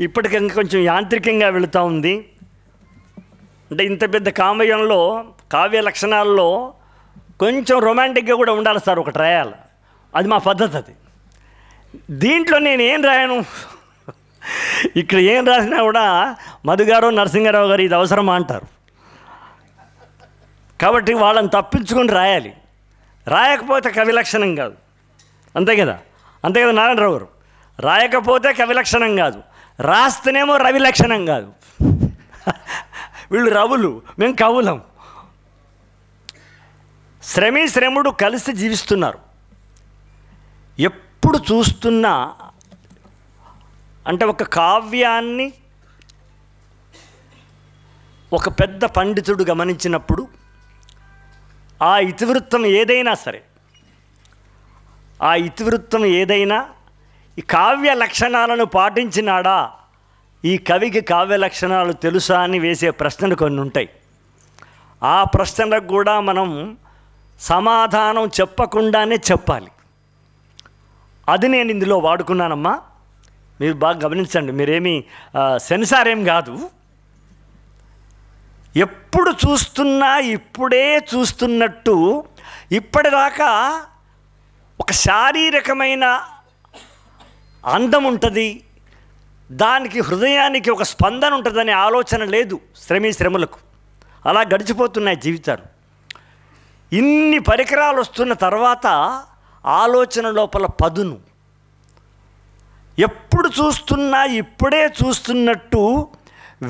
ఇప్పటికి కొంచెం యాంత్రికంగా వెళుతూ ఉంది. అంటే ఇంత పెద్ద కావ్యంలో కావ్య లక్షణాల్లో కొంచెం రొమాంటిక్గా కూడా ఉండాలి సార్, ఒకటి రాయాలి. అది మా పద్ధతి. అది దీంట్లో నేను ఏం రాయను, ఇక్కడ ఏం రాసినా కూడా మధుగారు నరసింహారావు గారు ఇది అవసరమా అంటారు. కాబట్టి వాళ్ళని తప్పించుకొని రాయాలి. రాయకపోతే కవి లక్షణం కాదు, అంతే కదా నారాయణరావు గారు. రాయకపోతే కవి లక్షణం కాదు, రాస్తేనేమో రవి లక్షణం కాదు. వీళ్ళు రవులు, మేము కవులం. శ్రముడు కలిసి జీవిస్తున్నారు. ఎప్పుడు చూస్తున్నా అంటే ఒక కావ్యాన్ని ఒక పెద్ద పండితుడు గమనించినప్పుడు ఆ ఇతివృత్తం ఏదైనా సరే, ఆ ఇతివృత్తం ఏదైనా ఈ కావ్య లక్షణాలను పాటించినాడా, ఈ కవికి కావ్య లక్షణాలు తెలుసా అని వేసే ప్రశ్నలు కొన్ని ఉంటాయి. ఆ ప్రశ్నలకు కూడా మనం సమాధానం చెప్పకుండానే చెప్పాలి. అది నేను ఇందులో వాడుకున్నానమ్మా. మీరు బాగా గమనించండి, మీరేమీ సెన్సార్ ఏం కాదు. ఎప్పుడు చూస్తున్నా ఇప్పుడే చూస్తున్నట్టు ఇప్పటిదాకా ఒక శారీరకమైన అందం ఉంటుంది, దానికి హృదయానికి ఒక స్పందన ఉంటుందనే ఆలోచన లేదు శ్రమలకు. అలా గడిచిపోతున్నాయి జీవితాలు. ఇన్ని పరికరాలు వస్తున్న తర్వాత ఆలోచన లోపల పదును. ఎప్పుడు చూస్తున్నా ఇప్పుడే చూస్తున్నట్టు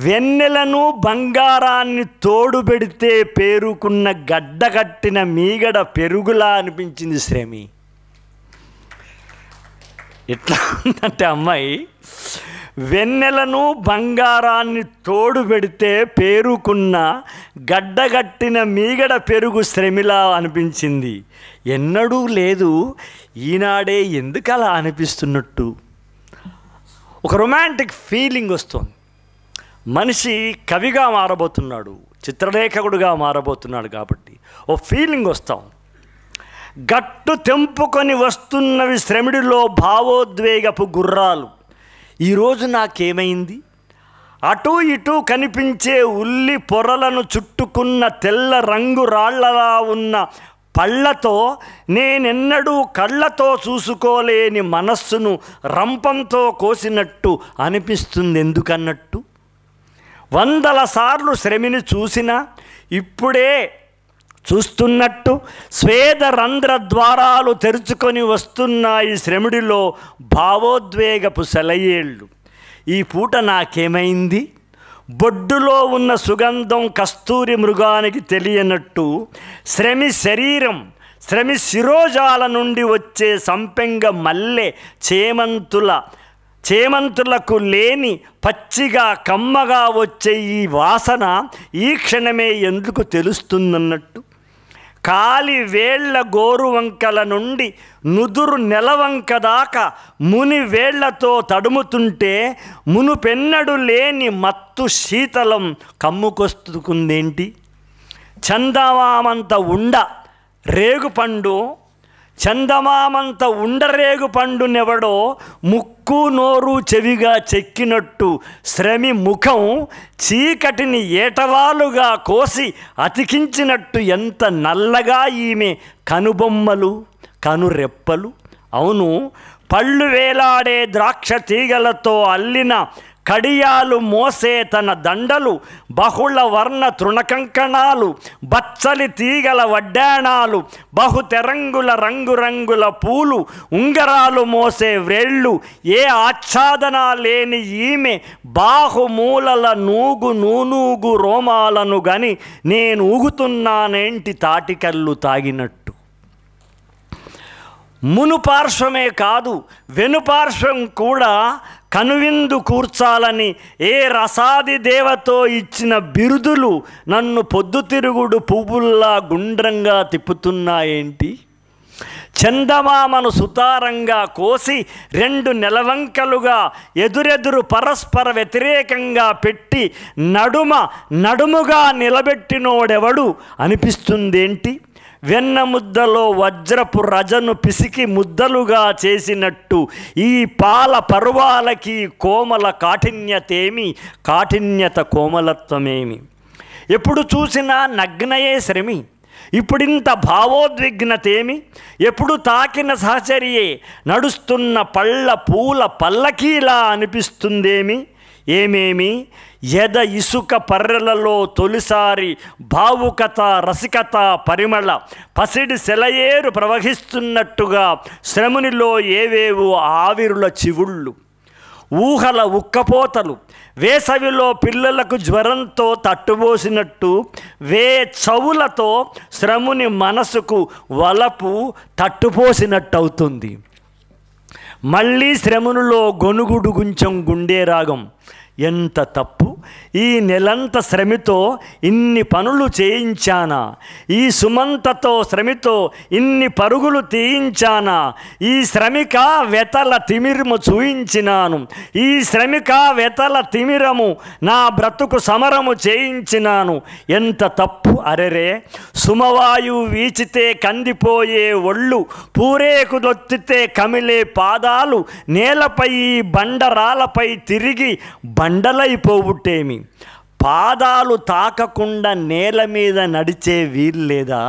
వెన్నెలను బంగారాన్ని తోడుబెడితే పేరుకున్న గడ్డగట్టిన మీగడ పెరుగులా అనిపించింది శ్రమి. ఎట్లా ఉందంటే అమ్మాయి, వెన్నెలను బంగారాన్ని తోడు పెడితే పేరుకున్న గడ్డగట్టిన మీగడ పెరుగు శ్రమిలా అనిపించింది. ఎన్నడూ లేదు, ఈనాడే ఎందుకు అలా అనిపిస్తున్నట్టు. ఒక రొమాంటిక్ ఫీలింగ్ వస్తుంది. మనిషి కవిగా మారబోతున్నాడు, చిత్రలేఖకుడుగా మారబోతున్నాడు కాబట్టి ఓ ఫీలింగ్ వస్తాం. గట్టు తెంపుకొని వస్తున్నవి శ్రమిడిలో భావోద్వేగపు గుర్రాలు. ఈరోజు నాకేమైంది, అటూ ఇటూ కనిపించే ఉల్లి పొరలను చుట్టుకున్న తెల్ల రంగు రాళ్లలా ఉన్న పళ్ళతో నేనెన్నడూ కళ్ళతో చూసుకోలేని మనస్సును రంపంతో కోసినట్టు అనిపిస్తుంది. ఎందుకన్నట్టు 100 సార్లు శ్రమిని చూసినా ఇప్పుడే చూస్తున్నట్టు స్వేద రంధ్ర ద్వారాలు తెరుచుకొని వస్తున్నాయి శ్రమిడిలో భావోద్వేగపు సెలయేళ్ళు. ఈ పూట నాకేమైంది, బొడ్డులో ఉన్న సుగంధం కస్తూరి మృగానికి తెలియనట్టు శ్రమి శరీరం, శ్రమి శిరోజాల నుండి వచ్చే సంపెంగ మల్లె చేమంతులకు లేని పచ్చిగా కమ్మగా వచ్చే ఈ వాసన ఈ క్షణమే ఎందుకు తెలుస్తుందన్నట్టు. కాలి వేళ్ల గోరువంకల నుండి నుదురు నెలవంక దాకా ముని వేళ్లతో తడుముతుంటే మునుపెన్నడు లేని మత్తు శీతలం కమ్ముకొస్తుకుందేంటి. చందమామంత ఉండరేగుపండునెవడో ముక్కు నోరు చెవిగా చెక్కినట్టు శ్రమి ముఖం చీకటిని ఏటవాలుగా కోసి అతికించినట్టు ఎంత నల్లగా ఈమె కనుబొమ్మలు కనురెప్పలు. అవును, పళ్ళు వేలాడే ద్రాక్ష తీగలతో అల్లిన కడియాలు మోసే తన దండలు, బహుళ వర్ణ తృణకంకణాలు, బచ్చలి తీగల వడ్డాణాలు, బహుతెరంగుల రంగురంగుల పూలు, ఉంగరాలు మోసే వ్రేళ్ళు, ఏ ఆచ్ఛాదన లేని ఈమె బాహుమూలల నూనూగు రోమాలను గని నేను ఊగుతున్నానేంటి తాటికల్లు తాగినట్టు. మునుపార్శ్వమే కాదు వెనుపార్శ్వం కూడా కనువిందు కూర్చాలని ఏ రసాది దేవతో ఇచ్చిన బిరుదులు నన్ను పొద్దుతిరుగుడు పువ్వుల్లా గుండ్రంగా తిప్పుతున్నాయేంటి. చందమామను సుతారంగా కోసి 2 నెలవంకలుగా ఎదురెదురు పరస్పర వ్యతిరేకంగా పెట్టి నడుముగా నిలబెట్టినోడెవడు అనిపిస్తుందేంటి. వెన్నముద్దలో వజ్రపు రజను పిసికి ముద్దలుగా చేసినట్టు ఈ పాల పర్వాలకి కోమల కాఠిన్యత కోమలత్వమేమి. ఎప్పుడు చూసినా నగ్నయే శ్రమి, ఇప్పుడింత భావోద్విగ్నతేమి. ఎప్పుడు తాకిన సహచర్యే నడుస్తున్న పళ్ళ పూల పల్లకీలా అనిపిస్తుందేమి. ఏమేమి ఎద ఇసుక పర్రెలలో తొలిసారి భావుకత రసికత పరిమళ పసిడి సెలయేరు ప్రవహిస్తున్నట్టుగా శ్రమునిలో ఏవేవో ఆవిరుల చివుళ్ళు, ఊహల ఉక్కపోతలు, వేసవిలో పిల్లలకు జ్వరంతో తట్టుబోసినట్టు చవులతో శ్రముని మనసుకు వలపు తట్టుపోసినట్టవుతుంది. మళ్ళీ శ్రమునిలో గొనుగుడు గుంచెం గుండె రాగం. ఎంత తప్పు! ఈ నెలంత శ్రమితో ఇన్ని పనులు చేయించానా, ఈ సుమంతతో శ్రమితో ఇన్ని పరుగులు తీయించానా, ఈ శ్రమిక వెతల తిమిరము చూయించినాను, ఈ శ్రమిక వెతల తిమిరము నా బ్రతుకు సమరము చేయించినాను. ఎంత తప్పు! అరెరే, సుమవాయువు వీచితే కందిపోయే ఒళ్ళు, పూరేకు దొత్తితే కమిలే పాదాలు, నేలపై బండరాలపై తిరిగి బండలైపోవుటేమి. పాదాలు తాకకుండా నేల మీద నడిచే వీల్లేదా?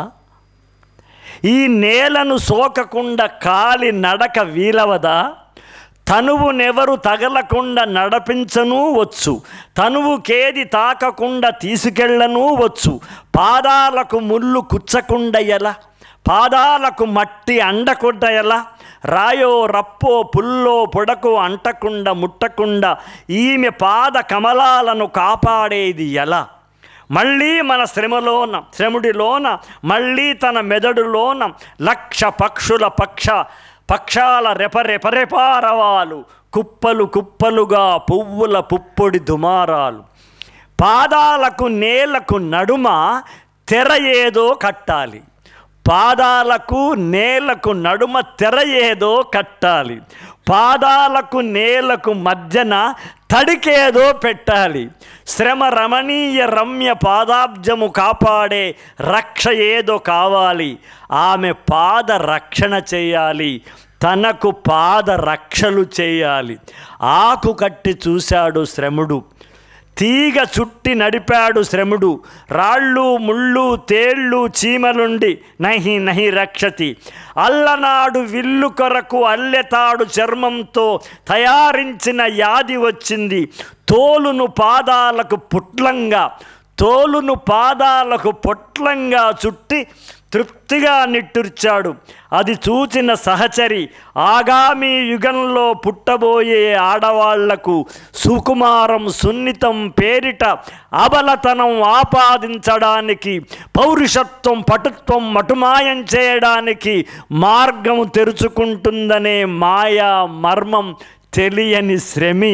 ఈ నేలను సోకకుండా కాలి నడక వీలవదా? తనువునెవరు తగలకుండా నడిపించనూ వచ్చు, తనువుకేది తాకకుండా తీసుకెళ్ళనూ వచ్చు. పాదాలకు ముళ్ళు కుచ్చకుండా ఎలా, పాదాలకు మట్టి అండకుండా ఎలా, రాయో రప్పో పుల్లో పొడకు అంటకుండా ముట్టకుండా ఈమె పాద కమలాలను కాపాడేది ఎలా? మళ్ళీ మన శ్రముడిలోన మళ్ళీ తన మెదడులోన లక్ష పక్షాల రెపరెపరెపారవాలు, కుప్పలు కుప్పలుగా పువ్వుల పుప్పొడి దుమారాలు. పాదాలకు నేలకు నడుమ తెర ఏదో కట్టాలి, పాదాలకు నేలకు నడుమ తెర ఏదో కట్టాలి, పాదాలకు నేలకు మధ్యన తడికేదో పెట్టాలి. శ్రమ రమణీయ రమ్య పాదాబ్జము కాపాడే రక్ష ఏదో కావాలి. ఆమె పాద రక్షణ చేయాలి, తనకు పాద రక్షలు చేయాలి. ఆకు కట్టి చూశాడు శ్రముడు, తీగ చుట్టి నడిపాడు శ్రముడు. రాళ్ళు ముళ్ళు తేళ్ళు చీమలుండి నహి రక్షతి. అల్లనాడు విల్లు కొరకు అల్లెతాడు చర్మంతో తయారించిన యాది వచ్చింది. తోలును పాదాలకు పొట్లంగా చుట్టి తృప్తిగా నిట్టూర్చాడు. అది చూచిన సహచరి ఆగామి యుగంలో పుట్టబోయే ఆడవాళ్లకు సుకుమారం సున్నితం పేరిట అబలతనం ఆపాదించడానికి, పౌరుషత్వం పటుత్వం మటుమాయం చేయడానికి మార్గం తెరుచుకుంటుందనే మాయా మర్మం తెలియని శ్రమి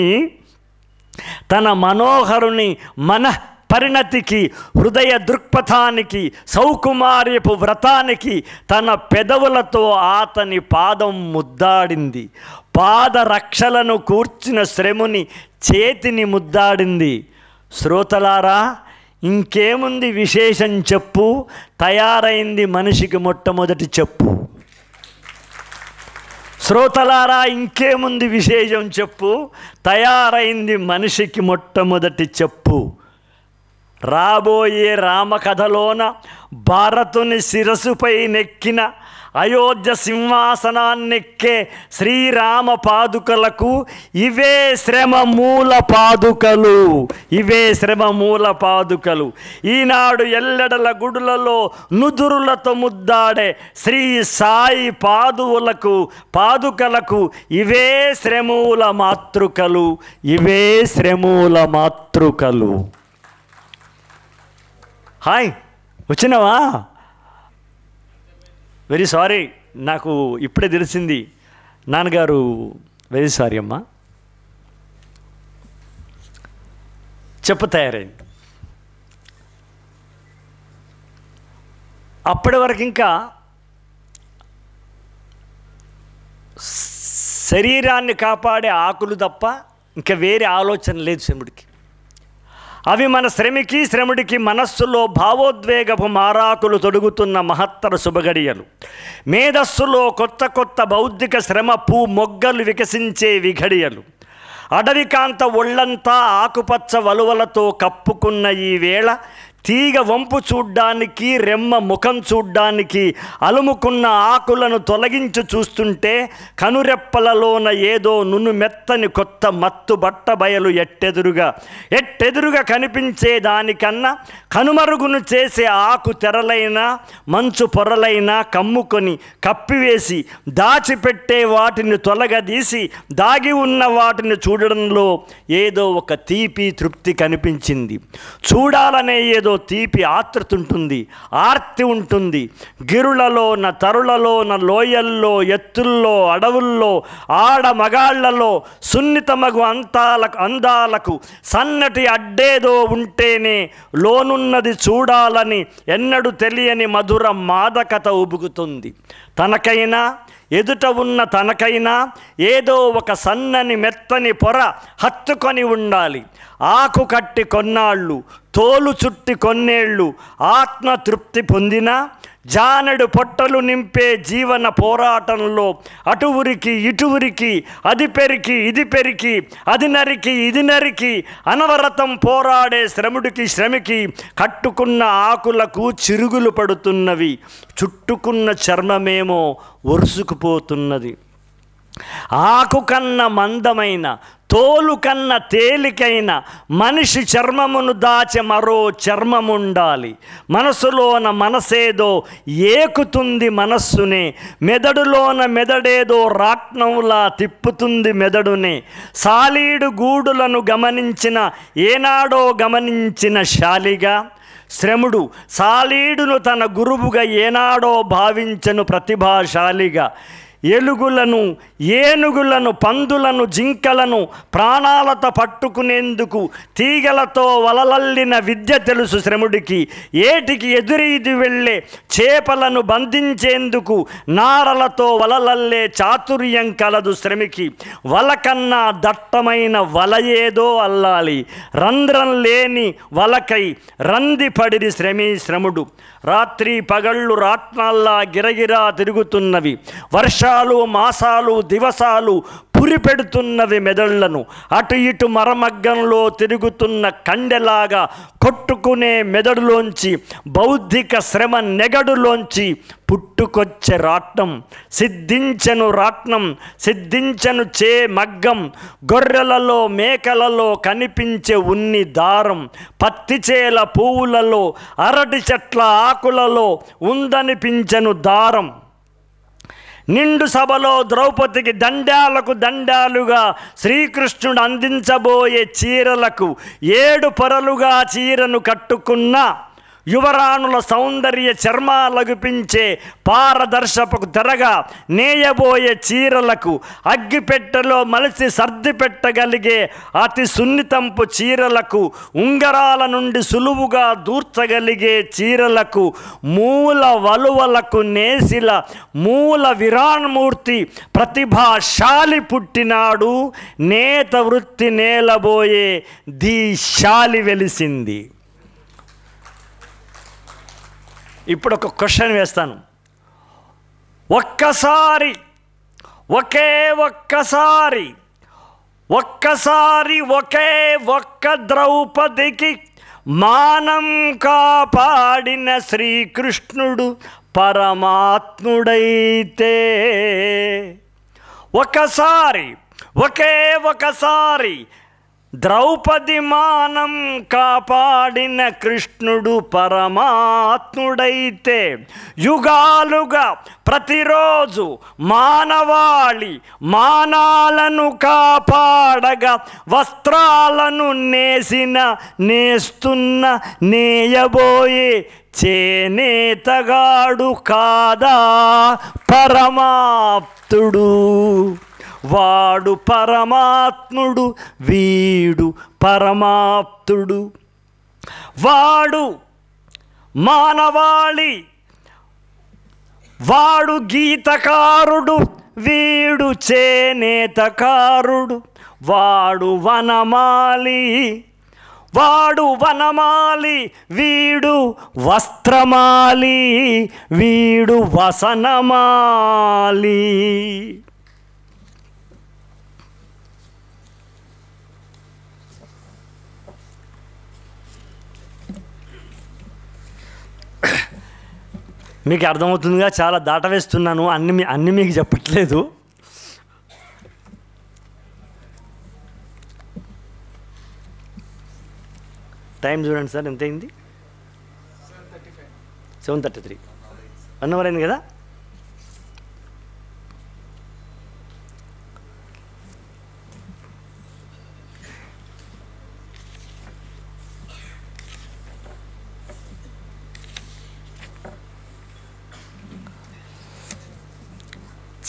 తన మనోహరుని పరిణతికి, హృదయ దృక్పథానికి, సౌకుమార్యపు వ్రతానికి తన పెదవులతో అతని పాదం ముద్దాడింది. పాదరక్షలను కూర్చిన శ్రముని చేతిని ముద్దాడింది. శ్రోతలారా, ఇంకేముంది విశేషం చెప్పు, తయారైంది మనిషికి మొట్టమొదటి చెప్పు. శ్రోతలారా, ఇంకేముంది విశేషం చెప్పు, తయారైంది మనిషికి మొట్టమొదటి చెప్పు. రాబోయే రామకథలోన భారతుని శిరసుపై నెక్కిన, అయోధ్య సింహాసనాన్నెక్కే శ్రీరామ పాదుకలకు ఇవే శ్రమ మూల పాదుకలు. ఈనాడు ఎల్లెడల గుడులలో నుదురులతో ముద్దాడే శ్రీ సాయి పాదుకలకు ఇవే శ్రమూల మాతృకలు. హాయ్, వచ్చినావా? వెరీ సారీ, నాకు ఇప్పుడే తెలిసింది. నాన్నగారు వెరీ సారీ అమ్మా. చెప్పు తయారైంది. అప్పటి వరకు ఇంకా శరీరాన్ని కాపాడే ఆకులు తప్ప ఇంకా వేరే ఆలోచన లేదు శివుడికి. అవి మన శ్రముడికి మనస్సులో భావోద్వేగపు మారాకులు తొడుగుతున్న మహత్తర శుభగడియలు. మేధస్సులో కొత్త బౌద్ధిక శ్రమ మొగ్గలు వికసించే విఘడియలు. అడవికాంత ఒళ్ళంతా ఆకుపచ్చ వలువలతో కప్పుకున్న ఈ వేళ తీగ వంపు చూడ్డానికి, రెమ్మ ముఖం చూడ్డానికి అలుముకున్న ఆకులను తొలగించి చూస్తుంటే కనురెప్పలలోన ఏదో మెత్తని కొత్త మత్తు బట్ట బయలు ఎట్టెదురుగా కనిపించే దానికన్నా కనుమరుగును చేసే ఆకు తెరలైనా మంచు పొరలైనా కమ్ముకొని కప్పివేసి దాచిపెట్టే వాటిని తొలగదీసి దాగి ఉన్న వాటిని చూడడంలో ఏదో ఒక తీపి తృప్తి కనిపించింది. చూడాలనే ఏదో తీపి ఆతృత ఉంటుంది, ఆర్తి ఉంటుంది. గిరులలోన, తరులలోన, లోయల్లో, ఎత్తుల్లో, అడవుల్లో, ఆడ మగాళ్లలో సున్నితమగు అందాలకు సన్నటి అడ్డేదో ఉంటేనే లోనున్నది చూడాలని ఎన్నడూ తెలియని మధుర మాదకత ఉబుకుతుంది. తనకైనా ఎదుట ఉన్న తనకైనా ఏదో ఒక సన్నని మెత్తని పొర హత్తుకొని ఉండాలి. ఆకు కట్టి కొన్నాళ్ళు, తోలు చుట్టి కొన్నేళ్ళు ఆత్మతృప్తి పొందినా జానెడు పొట్టలు నింపే జీవన పోరాటంలో అటువురికి ఇటువురికి, అది పెరికి ఇది పెరికి, అది నరికి ఇది నరికి అనవరతం పోరాడే శ్రమికి కట్టుకున్న ఆకులకు చిరుగులు పడుతున్నవి. చుట్టుకున్న చర్మమేమో ఒరుసుకుపోతున్నది. ఆకు కన్న మందమైన, తోలు కన్న తేలికైన మనిషి చర్మమును దాచె మరో చర్మముండాలి. మనసులోన మనసేదో ఏకుతుంది మనస్సునే, మెదడులోన మెదడేదో రాట్నంలా తిప్పుతుంది మెదడునే. సాలీడు గూడులను ఏనాడో గమనించిన శాలిగా శ్రముడు సాలీడును తన గురువుగా ఏనాడో భావించను ప్రతిభాశాలిగా. ఎలుగులను, ఏనుగులను, పందులను, జింకలను ప్రాణాలతో పట్టుకునేందుకు తీగలతో వలలల్లిన విద్య తెలుసు శ్రముడికి. ఏటికి ఎదురీది వెళ్ళే చేపలను బంధించేందుకు నారలతో వలలల్లే చాతుర్యం కలదు శ్రమికి. వలకన్నా దట్టమైన వలయేదో అల్లాలి. రంధ్రం లేని వలకై రందిపడిరి శ్రముడు. రాత్రి పగళ్ళు రాట్నాల్లా గిరగిరా తిరుగుతున్నవి. వర్షాలు, మాసాలు, దివసాలు పురిపెడుతున్నవి మెదళ్లను. అటు ఇటు మరమగ్గంలో తిరుగుతున్న కండెలాగా కొట్టుకునే మెదడులోంచి, బౌద్ధిక శ్రమ నెగడులోంచి పుట్టుకొచ్చే రాట్నం. సిద్ధించను చే మగ్గం. గొర్రెలలో, మేకలలో కనిపించే ఉన్ని దారం. పత్తిచేల పువ్వులలో, అరటి చెట్ల ఆకులలో ఉందనిపించను దారం. నిండు సభలో ద్రౌపదికి దండాలుగా శ్రీకృష్ణుడు అందించబోయే చీరలకు 7 పొరలుగా చీరను కట్టుకున్న యువరాణుల సౌందర్య చర్మాలగుపించే పారదర్శపకు తెరగా నేయబోయే చీరలకు, అగ్గిపెట్టెలో మలిసి సర్ది పెట్టగలిగే అతి సున్నితంపు చీరలకు, ఉంగరాల నుండి సులువుగా దూర్చగలిగే చీరలకు, మూల వలువలకు నేసిల మూల విరాణమూర్తి ప్రతిభాశాలి పుట్టినాడు. నేత వృత్తి నేలబోయే ధీశాలి వెలిసింది. ఇప్పుడు ఒక క్వశ్చన్ వేస్తాను. ఒక్కసారి ఒకే ఒక్క ద్రౌపదికి మానం కాపాడిన శ్రీకృష్ణుడు పరమాత్ముడైతే, ఒకసారి ద్రౌపది మానం కాపాడిన కృష్ణుడు పరమాత్ముడైతే, యుగాలుగా ప్రతిరోజు మానాలను కాపాడగా వస్త్రాలను నేస్తున్న నేయబోయే చేనేతగాడు కాదా పరమాప్తుడు? వాడు పరమాత్ముడు, వీడు పరమాప్తుడు. వాడు మానవాళి, వాడు గీతకారుడు, వీడు చేనేతకారుడు. వాడు వనమాలి, వాడు వనమాలి వీడు వస్త్రమాలి వీడు వసనమాలి. మీకు అర్థమవుతుందిగా, చాలా దాటవేస్తున్నాను, అన్ని మీకు చెప్పట్లేదు. టైం చూడండి సార్, ఎంత అయింది? 7:33. 1 అవర్ అయింది కదా.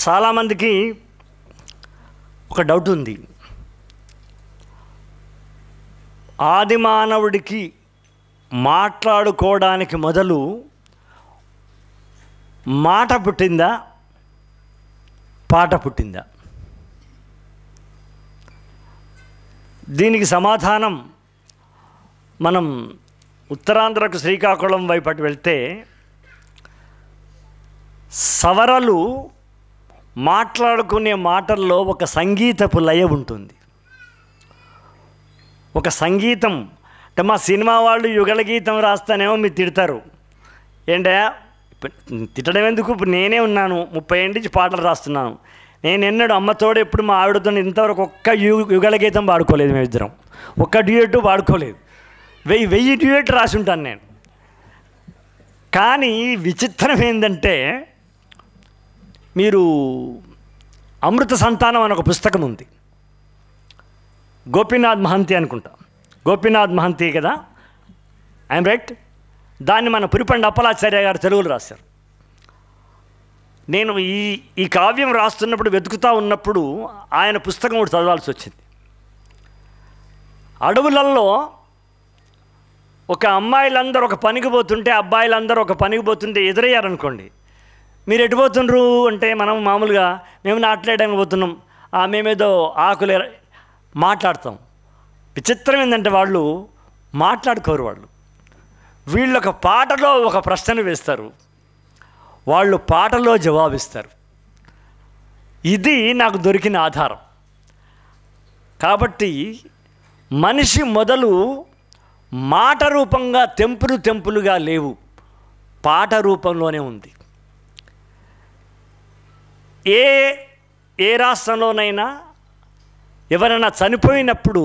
చాలామందికి ఒక డౌట్ ఉంది. ఆది మానవుడికి మాట్లాడుకోవడానికి మొదలు మాట పుట్టిందా, పాట పుట్టిందా? దీనికి సమాధానం మనం ఉత్తరాంధ్రకు శ్రీకాకుళం వైపు అటు వెళ్తే సవరలు మాట్లాడుకునే మాటల్లో ఒక సంగీతపు లయ ఉంటుంది. ఒక సంగీతం అంటే మా సినిమా వాళ్ళు యుగల గీతం రాస్తానేమో మీరు తిడతారు. ఏంటా తిట్టడం ఎందుకు? ఇప్పుడు నేనే ఉన్నాను, 30 ఏళ్ళ నుంచి పాటలు రాస్తున్నాను. నేను ఎన్నడూ అమ్మతోడు ఎప్పుడు మా ఆవిడతో ఇంతవరకు ఒక్క యుగల గీతం పాడుకోలేదు. మేము ఇద్దరం ఒక్క డ్యూయెట్ పాడుకోలేదు. 1000 డ్యూయెట్ రాసి ఉంటాను నేను. కానీ విచిత్రం ఏంటంటే, మీరు అమృత సంతానం అని ఒక పుస్తకం ఉంది, గోపీనాథ్ మహంతి అనుకుంటా, గోపీనాథ్ మహంతి కదా, ఐఎమ్ రైట్. దాన్ని మన పురిపండి అప్పలాచార్య గారు తెలుగులో రాశారు. నేను ఈ కావ్యం రాస్తున్నప్పుడు వెతుకుతూ ఉన్నప్పుడు ఆయన పుస్తకం ఒకటి చదవాల్సి వచ్చింది. అడవులలో ఒక అమ్మాయిలందరూ ఒక పనికి పోతుంటే, అబ్బాయిలందరూ ఒక పనికి పోతుంటే ఎదురయ్యారనుకోండి, మీరు ఎటు పోతుండ్రు అంటే మనం మామూలుగా మేము నాట్లేయడానికి పోతున్నాం, మేమేదో ఆకులు మాట్లాడతాం. విచిత్రం ఏంటంటే వాళ్ళు మాట్లాడుకోరు. వీళ్ళు ఒక పాటలో ఒక ప్రశ్న వేస్తారు, వాళ్ళు పాటలో జవాబిస్తారు. ఇది నాకు దొరికిన ఆధారం. కాబట్టి మనిషి మొదలు మాట రూపంగా తెంపులుగా లేవు, పాట రూపంలోనే ఉంది. ఏ రాష్ట్రంలోనైనా ఎవరైనా చనిపోయినప్పుడు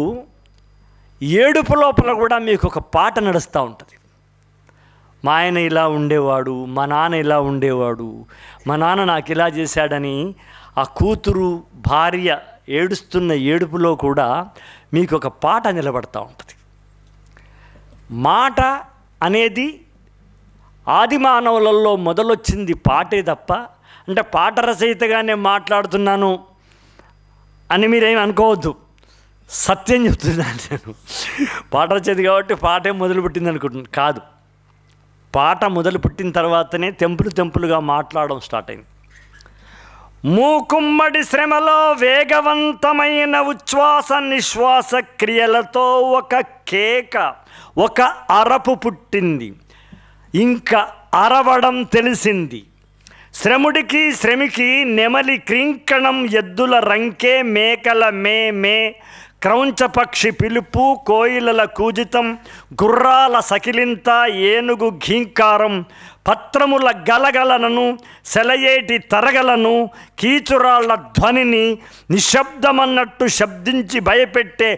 ఏడుపు లోపల కూడా మీకు ఒక పాట నడుస్తూ ఉంటుంది. మా ఆయన ఇలా ఉండేవాడు, మా నాన్న ఇలా ఉండేవాడు, మా నాన్న నాకు ఇలా చేశాడని ఆ కూతురు భార్య ఏడుస్తున్న ఏడుపులో కూడా మీకు ఒక పాట నిలబడతా ఉంటుంది. మాట అనేది ఆది మానవులలో మొదలొచ్చింది పాటే తప్ప, అంటే పాట రచయితగానే మాట్లాడుతున్నాను అని మీరేమి అనుకోవద్దు. సత్యం చెప్తున్నాను నేను. పాట రచయిత కాబట్టి పాటే మొదలుపెట్టింది అనుకుంటున్నాను. కాదు, పాట మొదలు పుట్టిన తర్వాతనే తెంపులుగా మాట్లాడడం స్టార్ట్ అయింది. మూకుమ్మడి శ్రమలో వేగవంతమైన ఉచ్ఛ్వాస నిశ్వాస క్రియలతో ఒక కేక, ఒక అరపు పుట్టింది. ఇంకా అరవడం తెలిసింది. శ్రముడికి శ్రమికి నెమలి క్రింకణం, ఎద్దుల రంకే, మేకల మే, క్రౌంచపక్షి పిలుపు, కోయిలల కూజితం, గుర్రాల సకిలింత, ఏనుగు ఘీంకారం, పత్రముల గలగలను, సెలయేటి తరగలను, కీచురాళ్ల ధ్వనిని, నిశ్శబ్దమన్నట్టు శబ్దించి భయపెట్టే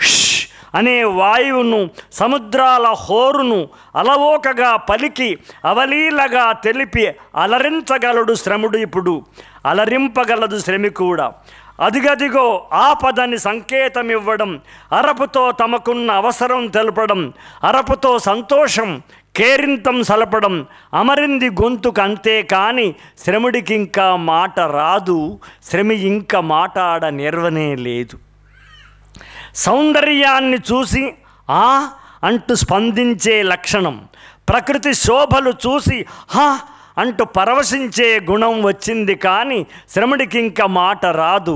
ష్ అనే వాయువును, సముద్రాల హోరును అలవోకగా పలికి అవలీలగా తెలిపి అలరించగలడు శ్రముడు. ఇప్పుడు అలరింపగలదు శ్రమి కూడా. అదిగదిగో ఆపదని సంకేతం ఇవ్వడం, అరపుతో తమకున్న అవసరం తెలపడం, అరపుతో సంతోషం కేరింతం సలపడం, అమరింది గొంతుకు అంతే కాని శ్రముడికి ఇంకా మాట రాదు, శ్రమి ఇంకా మాటాడ నిర్వనే లేదు. సౌందర్యాన్ని చూసి అంటూ స్పందించే లక్షణం, ప్రకృతి శోభలు చూసి అంటూ పరవశించే గుణం వచ్చింది. కానీ శ్రముడికింక మాట రాదు,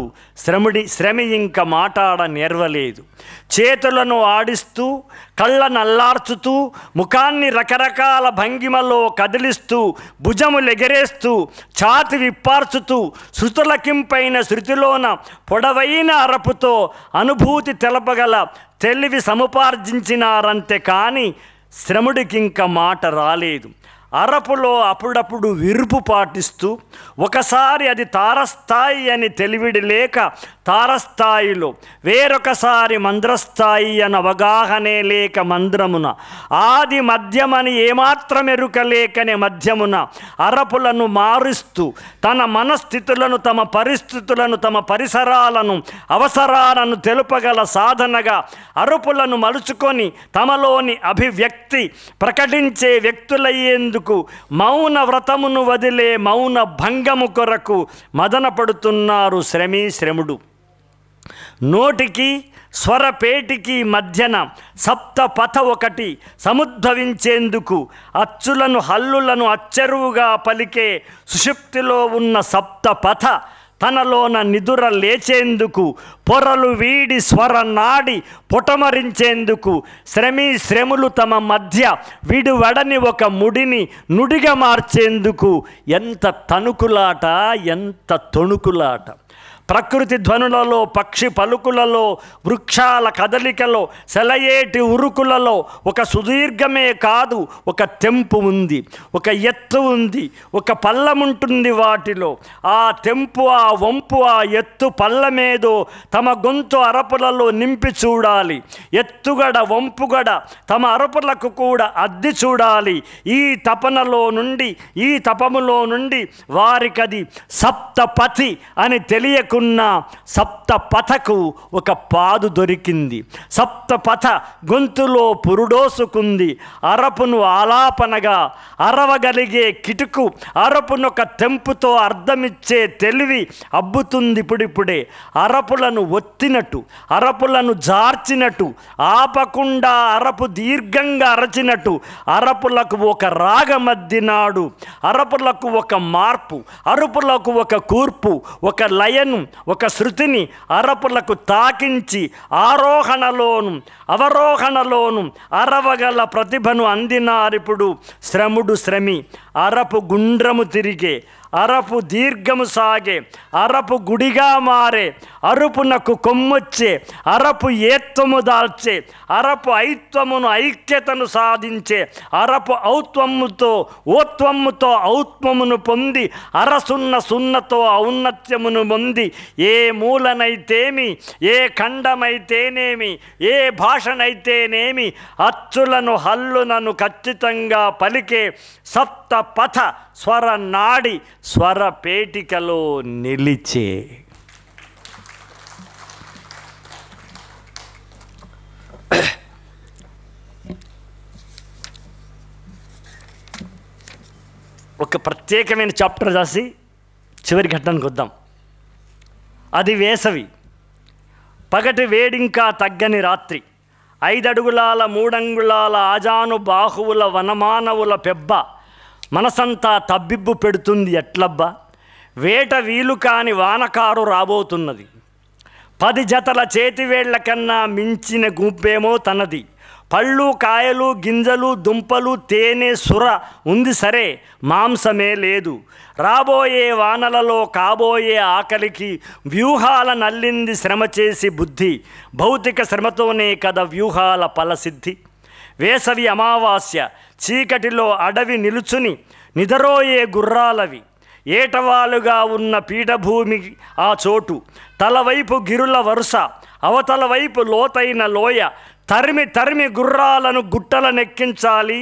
శ్రమి ఇంక మాటాడ నేర్వలేదు. చేతులను ఆడిస్తూ, కళ్ళను అల్లార్చుతూ, ముఖాన్ని రకరకాల భంగిమలో కదిలిస్తూ, భుజములెగరేస్తూ, ఛాతి విప్పార్చుతూ, శృతులకింపైన శృతిలోన పొడవైన అరపుతో అనుభూతి తెలపగల తెలివి సముపార్జించినారంతే. కానీ శ్రముడికింక మాట రాలేదు. అరపులో అప్పుడప్పుడు విరుపు పాటిస్తూ, ఒకసారి అది తారస్థాయి అని తెలివిడి లేక తారస్థాయిలో, వేరొకసారి మంద్రస్థాయి అని అవగాహనే లేక మంద్రమున, ఆది మధ్యమని ఏమాత్రం ఎరుకలేకనే మధ్యమున అరపులను మారుస్తూ, తన మనస్థితులను, తమ పరిస్థితులను, తమ పరిసరాలను, అవసరాలను తెలుపగల సాధనగా అరుపులను మలుచుకొని తమలోని అభివ్యక్తి ప్రకటించే వ్యక్తులయ్యేందుకు మౌన వ్రతమును వదిలే మౌన భంగము కొరకు మదనపడుతున్నారు శ్రముడు. నోటికి స్వరపేటికి మధ్యన సప్తపథ ఒకటి సముద్భవించేందుకు అచ్చులను హల్లులను అచ్చెరువుగా పలికే సుషుప్తిలో ఉన్న సప్తపథ తనలోన నిదుర లేచేందుకు, పొరలు వీడి స్వర నాడి పొటమరించేందుకు శ్రములు తమ మధ్య విడువడని ఒక ముడిని నుడిగా మార్చేందుకు ఎంత తణుకులాట, ఎంత తొణుకులాట. ప్రకృతి ధ్వనులలో, పక్షి పలుకులలో, వృక్షాల కదలికలో, సెలయేటి ఉరుకులలో ఒక సుదీర్ఘమే కాదు, ఒక తెంపు ఉంది, ఒక ఎత్తు ఉంది, ఒక పల్లముంటుంది. వాటిలో ఆ తెంపు, ఆ వంపు, ఆ ఎత్తు పల్లమేదో తమ గొంతు అరపులలో నింపి చూడాలి. ఎత్తుగడ వంపుగడ తమ అరపులకు కూడా అద్ది చూడాలి. ఈ తపనలో నుండి, ఈ తపములో నుండి వారికది సప్తపథి అని తెలియక సప్తపథకు ఒక పాదు దొరికింది. సప్తపథ గొంతులో పురుడోసుకుంది. అరపును ఆలాపనగా అరవగలిగే కిటుకు, అరపునొక తెంపుతో అర్థమిచ్చే తెలివి అబ్బుతుంది ఇప్పుడిప్పుడే. అరపులను ఒత్తినట్టు, అరపులను జార్చినట్టు, ఆపకుండా అరపు దీర్ఘంగా అరచినట్టు అరపులకు ఒక రాగమద్దినాడు. అరపులకు ఒక మార్పు, అరుపులకు ఒక కూర్పు, ఒక లయను, ఒక శృతిని అరపులకు తాకించి ఆరోహణలోను అవరోహణలోను అరవగల ప్రతిభను అందినారిప్పుడు శ్రమి. అరపు గుండ్రము తిరిగే, అరపు దీర్ఘము సాగే, అరపు గుడిగా మారే, అరుపునకు కొమ్మొచ్చే, అరపు ఏత్వము దాల్చే, అరపు ఐత్వమును ఐక్యతను సాధించే, అరపు ఔత్వముతో ఓత్వముతో ఔత్వమును పొంది, అరసున్న సున్నతో ఔన్నత్యమును పొంది, ఏ మూలనైతేమి, ఏ ఖండమైతేనేమి, ఏ భాషనైతేనేమి అచ్చులను హల్లునను ఖచ్చితంగా పలికే సప్తపథ స్వర నాడి స్వరపేటికలో నిలిచే. ఒక ప్రత్యేకమైన చాప్టర్ రాసి చివరి ఘట్టానికి వద్దాం. అది వేసవి. పగటి వేడింకా తగ్గని రాత్రి. 5 అడుగులాల 3 అంగుళాల ఆజాను బాహువుల వనమానవుల పెబ్బ మనసంతా తబ్బిబ్బు పెడుతుంది. ఎట్లబ్బా, వేట వీలు కాని వానకారు రాబోతున్నది. 10 జతల చేతివేళ్ల కన్నా మించిన గుంపేమో తనది. పళ్ళు, కాయలు, గింజలు, దుంపలు, తేనె, సుర ఉంది సరే, మాంసమే లేదు. రాబోయే వానలలో కాబోయే ఆకలికి వ్యూహాల నల్లింది శ్రమ చేసి బుద్ధి. భౌతిక శ్రమతోనే కదా వ్యూహాల ఫలసిద్ధి. వేసవి అమావాస్య. చీకటిలో అడవి నిలుచుని నిదరోయే గుర్రాలవి. ఏటవాలుగా ఉన్న పీఠభూమి ఆ చోటు. తలవైపు గిరుల వరుస, అవతల వైపు లోతైన లోయ. తరిమి తరిమి గుర్రాలను గుట్టలనెక్కించాలి.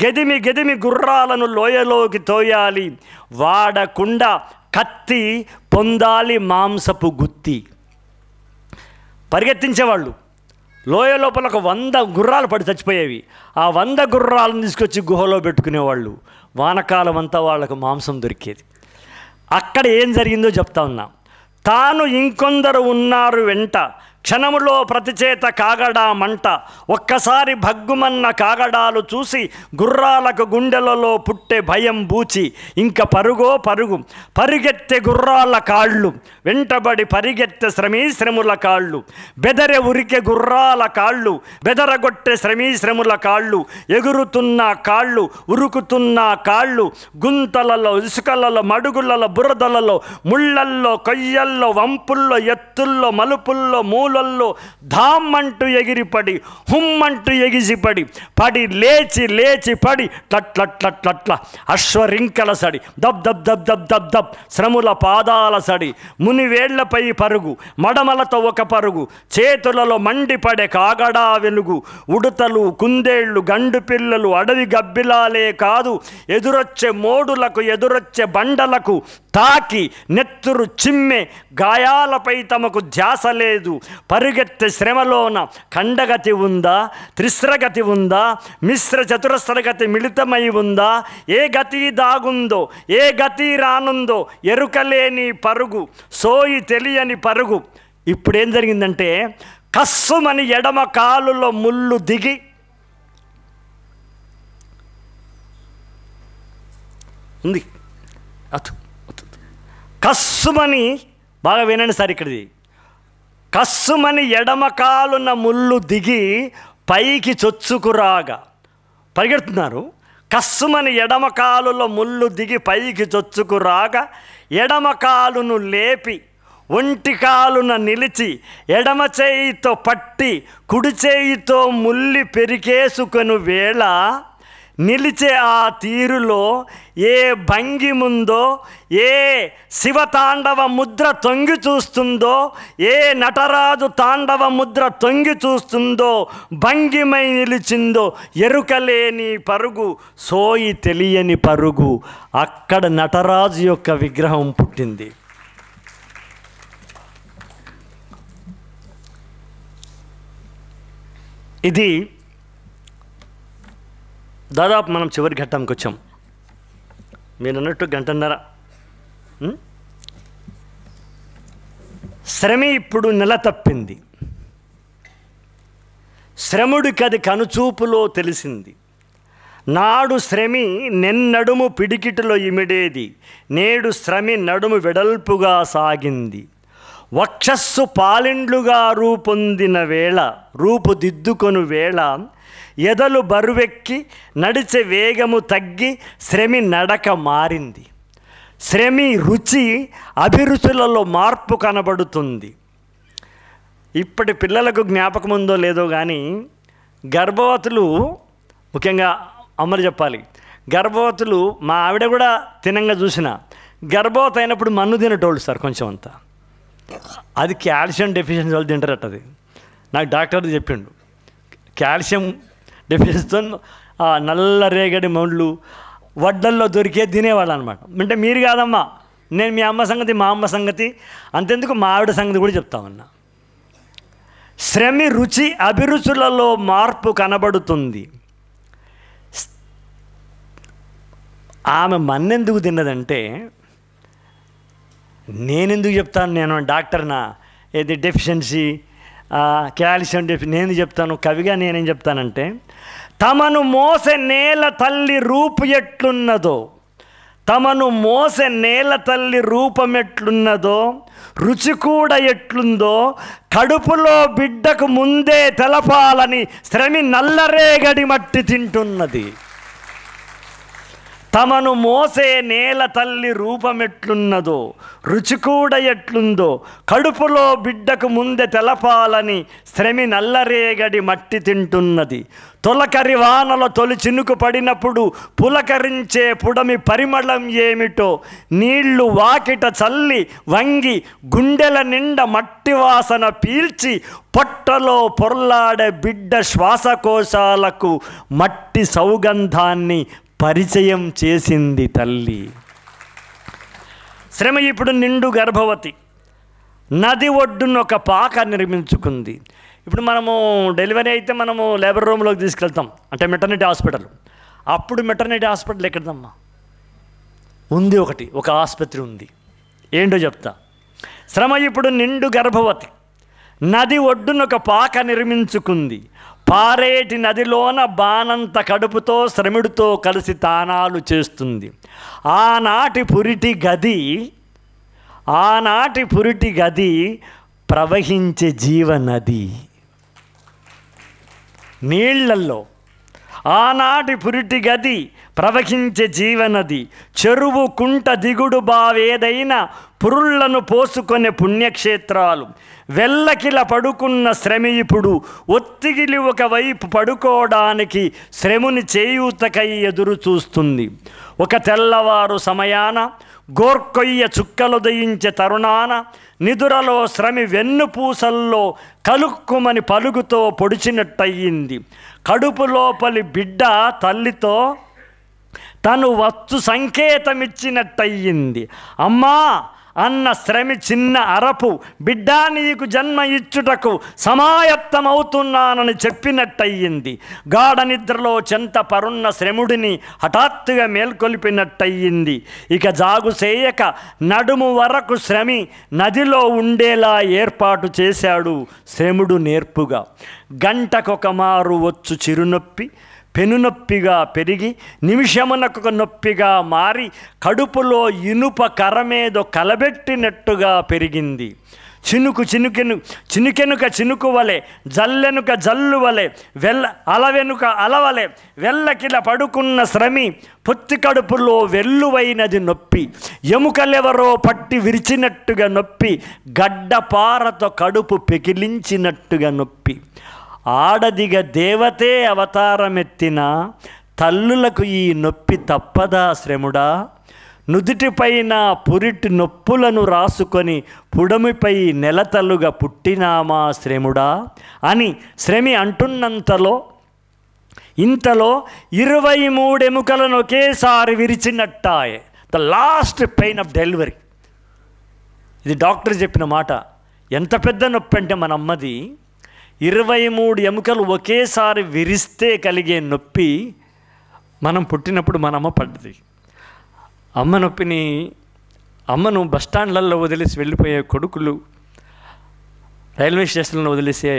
గెదిమి గెదిమి గుర్రాలను లోయలోకి తోయాలి. వాడకుండా కత్తి పొందాలి మాంసపు గుత్తి. పరిగెత్తించేవాళ్ళు. లోయ లోపల ఒక 100 గుర్రాలు పడి చచ్చిపోయేవి. ఆ 100 గుర్రాలను తీసుకొచ్చి గుహలో పెట్టుకునేవాళ్ళు. వానకాలం అంతా వాళ్ళకు మాంసం దొరికేది. అక్కడ ఏం జరిగిందో చెప్తా ఉన్నా. తాను ఇంకొందరు ఉన్నారు వెంట, క్షణములో ప్రతిచేత కాగడా మంట. ఒక్కసారి భగ్గుమన్న కాగడాలు చూసి గుర్రాలకు గుండెలలో పుట్టే భయం బూచి. ఇంక పరుగో పరుగు, పరిగెత్తె గుర్రాల కాళ్ళు, వెంటబడి పరిగెత్తె శ్రమీశ్రముల కాళ్ళు. బెదరె ఉరికె గుర్రాల కాళ్ళు, బెదరగొట్టె శ్రమీశ్రముల కాళ్ళు. ఎగురుతున్న కాళ్ళు, ఉరుకుతున్న కాళ్ళు, గుంతలలో, ఇసుకలలో, మడుగులలో, బురదలలో, ముళ్ళల్లో, కొయ్యల్లో, వంపుల్లో, ఎత్తుల్లో, మలుపుల్లో, మూలల్లో ధామ్మంటూ ఎగిరిపడి, హుమ్మంటూ ఎగిసిపడి, పడి లేచి లేచి పడి ట్లట్లట్లట్లట్ల అశ్వరింకల సడి, దబ్ దబ్ దబ్ దబ్ దబ్ దబ్ శ్రముల పాదాల సడి. మునివేళ్లపై పరుగు, మడమలతో ఒక పరుగు, చేతులలో మండిపడే కాగడా వెలుగు. ఉడుతలు, కుందేళ్లు, గండు పిల్లలు, అడవి గబ్బిలాలే కాదు, ఎదురొచ్చే మోడులకు, ఎదురొచ్చే బండలకు తాకి నెత్తురు చిమ్మె గాయాలపై తమకు ధ్యాస లేదు. పరుగెత్తే శ్రమలోన ఖండగతి ఉందా, త్రిస్రగతి ఉందా, మిశ్ర చతురస్రగతి మిళితమై ఉందా? ఏ గతి దాగుందో, ఏ గతి రానుందో ఎరుకలేని పరుగు, సోయి తెలియని పరుగు. ఇప్పుడేం జరిగిందంటే, కస్సుమని ఎడమ కాలులో ముళ్ళు దిగి ఉంది. కస్సుమని, బాగా వినండి సార్ ఇక్కడిది, కస్సుమని ఎడమ కాలున ముళ్ళు దిగి పైకి చొచ్చుకురాగా పరిగెడుతున్నారు. కస్సుమని ఎడమ కాలులో ముళ్ళు దిగి పైకి చొచ్చుకురాగా ఎడమ కాలును లేపి ఒంటి కాలున నిలిచి ఎడమ చేయితో పట్టి కుడి చేయితో ముల్లి పెరికేసుకొను వేళ నిలిచే ఆ తీరులో ఏ భంగి ముందో, ఏ శివతాండవ ముద్ర తొంగి చూస్తుందో, ఏ నటరాజు తాండవ ముద్ర తొంగి చూస్తుందో, భంగిమై నిలిచిందో ఎరుకలేని పరుగు, సోయి తెలియని పరుగు. అక్కడ నటరాజు యొక్క విగ్రహం పుట్టింది. ఇది దాదాపు మనం చివరి ఘట్టానికి వచ్చాం. మీరు అన్నట్టు గంటన్నర. శ్రమ ఇప్పుడు నెల తప్పింది. శ్రముడికి అది కనుచూపులో తెలిసింది. నాడు శ్రమి నెన్నడుము పిడికిటిలో ఇమిడేది, నేడు శ్రమి నడుము వెడల్పుగా సాగింది. వక్షస్సు పాలిండ్లుగా రూపొందిన వేళ, రూపుదిద్దుకొను వేళ, ఎదలు బరువెక్కి నడిచే వేగము తగ్గి శ్రమి నడక మారింది. శ్రమి రుచి అభిరుచులలో మార్పు కనబడుతుంది. ఇప్పటి పిల్లలకు జ్ఞాపకం ఉందో లేదో కానీ, గర్భవతులు, ముఖ్యంగా అమ్మలు చెప్పాలి, గర్భవతులు, మా ఆవిడ కూడా తినంగా చూసిన, గర్భవతి అయినప్పుడు మన్ను తినటోళ్ళు సార్ కొంచెం అంతా. అది కాల్షియం డెఫిషియన్సీ వాళ్ళు తింటారట. అది నాకు డాక్టర్ చెప్పిండు. కాల్షియం డెఫిషియన్సీతో నల్ల రేగడి మండ్లు వడ్డల్లో దొరికే తినేవాళ్ళు అనమాట. అంటే మీరు కాదమ్మా, నేను మీ అమ్మ సంగతి, మా అమ్మ సంగతి, అంతెందుకు మా ఆవిడ సంగతి కూడా చెప్తామన్నా. శ్రమి రుచి అభిరుచులలో మార్పు కనబడుతుంది. ఆమె మన్నెందుకు తిన్నదంటే, నేనెందుకు చెప్తాను, నేను డాక్టర్నా, ఏది డెఫిషియన్సీ కాల్షియం నేను చెప్తాను. కవిగా నేనేం చెప్తానంటే, తమను మోసే నేల తల్లి రూపు ఎట్లున్నదో, తమను మోసే నేల తల్లి రూపం ఎట్లున్నదో, రుచి కూడా ఎట్లుందో కడుపులో బిడ్డకు ముందే తెలపాలని శ్రమి నల్లరేగడి మట్టి తింటున్నది. తమను మోసే నేల తల్లి రూపమెట్లున్నదో, రుచి కూడా ఎట్లుందో కడుపులో బిడ్డకు ముందే తెలపాలని శ్రమి నల్లరేగడి మట్టి తింటున్నది. తొలకరి వానలో తొలి చినుకు పడినప్పుడు పులకరించే పుడమి పరిమళం ఏమిటో, నీళ్లు వాకిట చల్లి వంగి గుండెల నిండా మట్టి వాసన పీల్చి పొట్టలో పొర్లాడే బిడ్డ శ్వాసకోశాలకు మట్టి సౌగంధాన్ని పరిచయం చేసింది తల్లి. శ్రమ ఇప్పుడు నిండు గర్భవతి, నది ఒడ్డున ఒక పాక నిర్మించుకుంది. ఇప్పుడు మనము డెలివరీ అయితే మనము లేబర్ రూమ్లోకి తీసుకెళ్తాం, అంటే మెటర్నిటీ హాస్పిటల్. అప్పుడు మెటర్నిటీ హాస్పిటల్ ఎక్కడదమ్మా ఉంది, ఒక ఆసుపత్రి ఉంది. ఏంటో చెప్తా. శ్రమ ఇప్పుడు నిండు గర్భవతి, నది ఒడ్డునొక పాక నిర్మించుకుంది. పారేటి నదిలోన బానంత కడుపుతో శ్రముడితో కలిసి తానాలు చేస్తుంది. ఆనాటి పురిటి గది ప్రవహించే జీవనది. నీళ్లల్లో ఆనాటి పురిటి గది ప్రవహించే జీవనది. చెరువు కుంట దిగుడు బావేదైనా పురుళ్లను పోసుకొనే పుణ్యక్షేత్రాలు. వెల్లకిల పడుకున్న శ్రమ ఇప్పుడు ఒత్తిగిలి ఒకవైపు పడుకోవడానికి శ్రముని చేయూతకై ఎదురు చూస్తుంది. ఒక తెల్లవారు సమయాన గోర్కొయ్య చుక్కలు దయించే తరుణాన నిదురలో శ్రమి వెన్నుపూసల్లో కలుక్కుమని పలుగుతో పొడిచినట్టయింది. కడుపు లోపలి బిడ్డ తల్లితో తను వచ్చు సంకేతమిచ్చినట్టయింది. అమ్మా అన్న శ్రమి చిన్న అరపు బిడ్డా నీకు జన్మ ఇచ్చుటకు సమాయత్తమవుతున్నానని చెప్పినట్టయింది. గాఢ నిద్రలో చెంత పరున్న శ్రముడిని హఠాత్తుగా మేల్కొల్పినట్టయింది. ఇక జాగు చేయక నడుము వరకు శ్రమి నదిలో ఉండేలా ఏర్పాటు చేశాడు శ్రముడు నేర్పుగా. గంటకొక మారు వచ్చు చిరునొప్పి పెనునొప్పిగా పెరిగి నిమిషమునకొక నొప్పిగా మారి కడుపులో ఇనుప కరమేదో కలబెట్టినట్టుగా పెరిగింది. చినుకెనుక చినుకు వలె, జల్లెనుక జల్లు వలె, అలవెనుక అలవలె వెల్లకిల పడుకున్న శ్రమి పొత్తి కడుపులో వెల్లువైనది నొప్పి. ఎముకలెవరో పట్టి విరిచినట్టుగా నొప్పి, గడ్డపారతో కడుపు పెకిలించినట్టుగా నొప్పి. ఆడదిగా దేవతే అవతారమెత్తిన తల్లులకు ఈ నొప్పి తప్పదా శ్రముడా? నుదుటిపైన పురిటి నొప్పులను రాసుకొని పుడమిపై నెలతలుగా పుట్టినామా శ్రముడా అని శ్రమి ఇంతలో 23 ఎముకలను ఒకేసారి విరిచినట్టాయే. The last pain of delivery. ఇది డాక్టర్ చెప్పిన మాట. ఎంత పెద్ద నొప్పి అంటే మన అమ్మది 23 ఎముకలు ఒకేసారి విరిస్తే కలిగే నొప్పి మనం పుట్టినప్పుడు మన అమ్మ పడ్డది. అమ్మను బస్టాండ్లలో వదిలేసి వెళ్ళిపోయే కొడుకులు, రైల్వే స్టేషన్లో వదిలేసే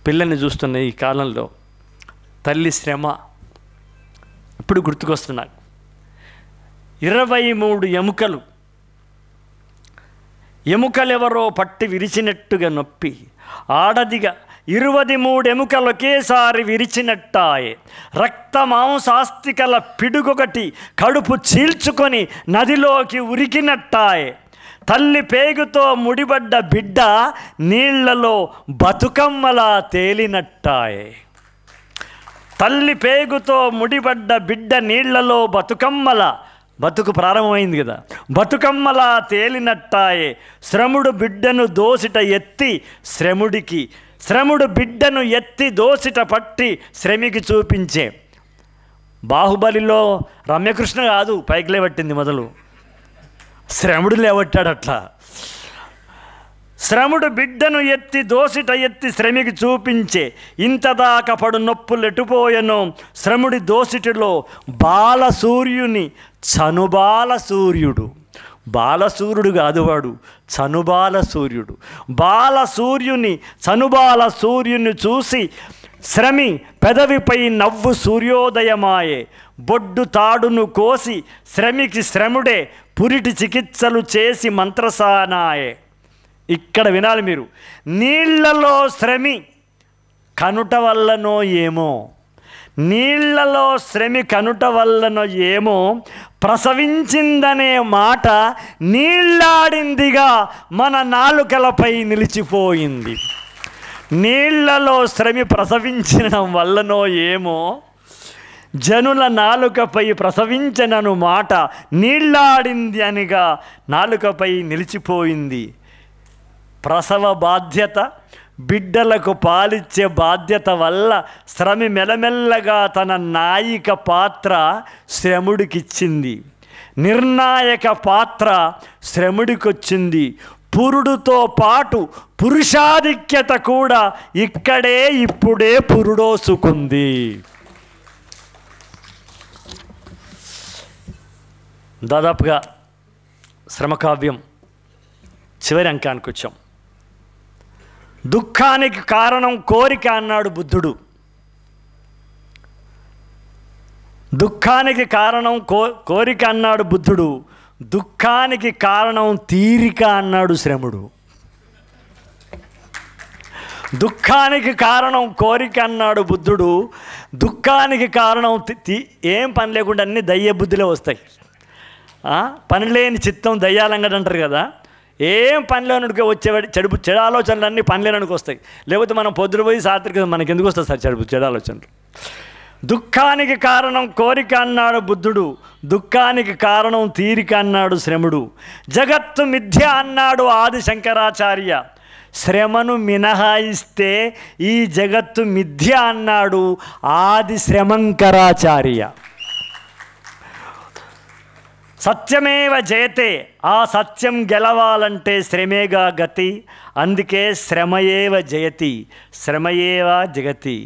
పిల్లల్ని చూస్తున్న ఈ కాలంలో తల్లి శ్రమ ఇప్పుడు గుర్తుకొస్తున్నాను. 23 ఎముకలెవరో పట్టి విరిచినట్టుగా నొప్పి. ఆడదిగా 23 ఎముకలు ఒకేసారి విరిచినట్టాయే. రక్త మాంసాస్తికల పిడుగొకటి కడుపు చీల్చుకొని నదిలోకి ఉరికినట్టాయే. తల్లి పేగుతో ముడిపడ్డ బిడ్డ నీళ్లలో బతుకమ్మలా తేలినట్టాయే. తల్లి పేగుతో ముడిపడ్డ బిడ్డ నీళ్లలో బతుకు ప్రారంభమైంది కదా, బతుకమ్మలా తేలినట్టాయే. శ్రముడు బిడ్డను దోసిట ఎత్తి శ్రముడు బిడ్డను ఎత్తి దోసిట పట్టి శ్రమికి చూపించే. బాహుబలిలో రమ్యకృష్ణ కాదు పైకి లేవట్టింది మొదలు, శ్రముడు లేవట్టాడు అట్లా. శ్రముడు బిడ్డను ఎత్తి దోసిట ఎత్తి శ్రమికి చూపించే. ఇంతదాకా పడు నొప్పులు ఎటుపోయెనో శ్రముడి దోసిటిలో బాలసూర్యుని చనుబాలసూర్యుడు. బాలసూర్యుడు కాదు వాడు, చనుబాలసూర్యుడు. చనుబాలసూర్యుని చూసి శ్రమి పెదవిపై నవ్వు సూర్యోదయమాయే. బొడ్డు తాడును కోసి శ్రమికి శ్రముడే పురిటి చికిత్సలు చేసి మంత్రసానాయే. ఇక్కడ వినాలి మీరు. నీళ్లలో శ్రమి కనుట వల్లనో ఏమో ప్రసవించిందనే మాట నీళ్లాడిందిగా మన నాలుకలపై నిలిచిపోయింది. నీళ్లలో శ్రమి ప్రసవించడం వల్లనో ఏమో జనుల నాలుకపై ప్రసవించనను మాట నీళ్లాడింది అనిగా నాలుకపై నిలిచిపోయింది. ప్రసవ బాధ్యత, బిడ్డలకు పాలిచ్చే బాధ్యత వల్ల శ్రమి మెల్లమెల్లగా తన నాయిక పాత్ర శ్రముడికిచ్చింది. నిర్ణాయక పాత్ర శ్రముడికొచ్చింది. పురుడుతో పాటు పురుషాధిక్యత కూడా ఇప్పుడే పురుడోసుకుంది. దాదాపుగా శ్రమకావ్యం చివరి అంకానికి వచ్చాం. దుఃఖానికి కారణం కోరిక అన్నాడు బుద్ధుడు. దుఃఖానికి కారణం కోరిక అన్నాడు బుద్ధుడు. దుఃఖానికి కారణం తీరిక అన్నాడు శ్రముడు. దుఃఖానికి కారణం కోరిక అన్నాడు బుద్ధుడు. దుఃఖానికి కారణం ఏం పని లేకుండా అన్నీ దయ్య బుద్ధిలో వస్తాయి. పని లేని చిత్తం దయ్యాలంగడు అంటారు కదా. ఏం పనిలోనుడికి వచ్చేవాడి చెడు ఆలోచనలు అన్నీ పనిలేనుడికి వస్తాయి. లేకపోతే మనం పొద్దున పోయి సాత్విక మనకి ఎందుకు వస్తుంది సార్ చెడు ఆలోచనలు? దుఃఖానికి కారణం కోరిక అన్నాడు బుద్ధుడు. దుఃఖానికి కారణం తీరిక అన్నాడు శ్రముడు. జగత్తు మిథ్య అన్నాడు ఆది శంకరాచార్య. శ్రమను మినహాయిస్తే ఈ జగత్తు మిథ్య అన్నాడు ఆది శ్రమంకరాచార్య. సత్యమేవ జయతే, ఆ సత్యం గెలవాలంటే శ్రమేగా గతి. అందుకే శ్రమయేవ జయతి, శ్రమయేవ జగతి.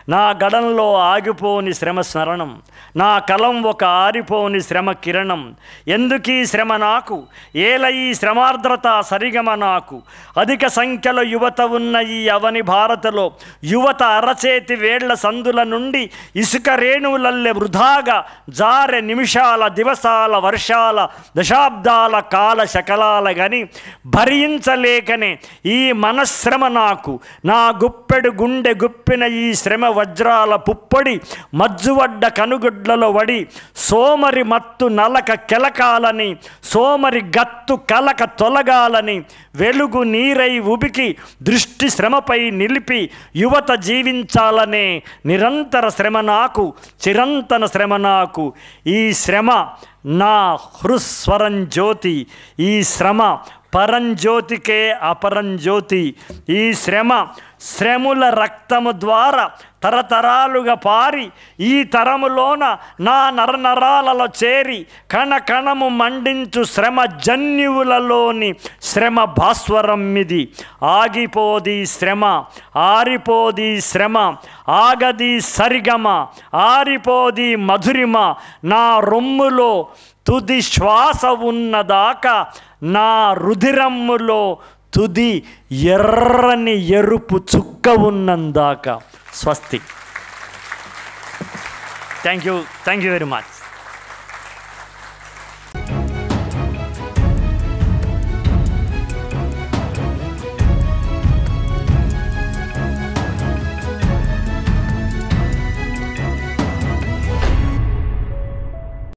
నా గడంలో ఆగిపోని శ్రమ స్మరణం, నా కలం ఒక ఆరిపోని శ్రమ కిరణం. ఎందుకీ శ్రమ నాకు, ఏల ఈ శ్రమార్ద్రత సరిగమ నాకు. అధిక సంఖ్యలో యువత ఉన్న ఈ అవని భారతలో యువత అరచేతి వేళ్ల సందుల నుండి ఇసుక రేణువులల్లే వృధాగా జారె నిమిషాల దివసాల వర్షాల దశాబ్దాల కాల శకలాల గని భరించలేకనే ఈ మనశ్రమ నాకు. నా గుప్పెడు గుండె గుప్పిన ఈ శ్రమ వజ్రాల పుప్పొడి మజ్జువడ్డ కనుగుడ్లలో వడి సోమరి మత్తు నలక కెలకాలని, సోమరి గత్తు కలక తొలగాలని, వెలుగు నీరై ఉబికి దృష్టి శ్రమపై నిలిపి యువత జీవించాలనే నిరంతర శ్రమ నాకు, చిరంతన శ్రమ నాకు. ఈ శ్రమ నా హృస్వరం జ్యోతి, ఈ శ్రమ పరంజ్యోతికే అపరంజ్యోతి. ఈ శ్రముల రక్తము ద్వారా తరతరాలుగా పారి ఈ తరములోన నా నరనరాలలో చేరి కణ కణము మండించు శ్రమ జన్యువులలోని శ్రమ భాస్వరం ఇది. ఆగిపోది శ్రమ, ఆరిపోది శ్రమ, ఆగది సరిగమ, ఆరిపోది మధురిమ. నా రొమ్ములో తుది శ్వాస ఉన్నదాకా, నా రుధిరమ్ములో తుది ఎర్రని ఎరుపు చుక్క ఉన్నందాక. స్వస్తి. Thank you very much.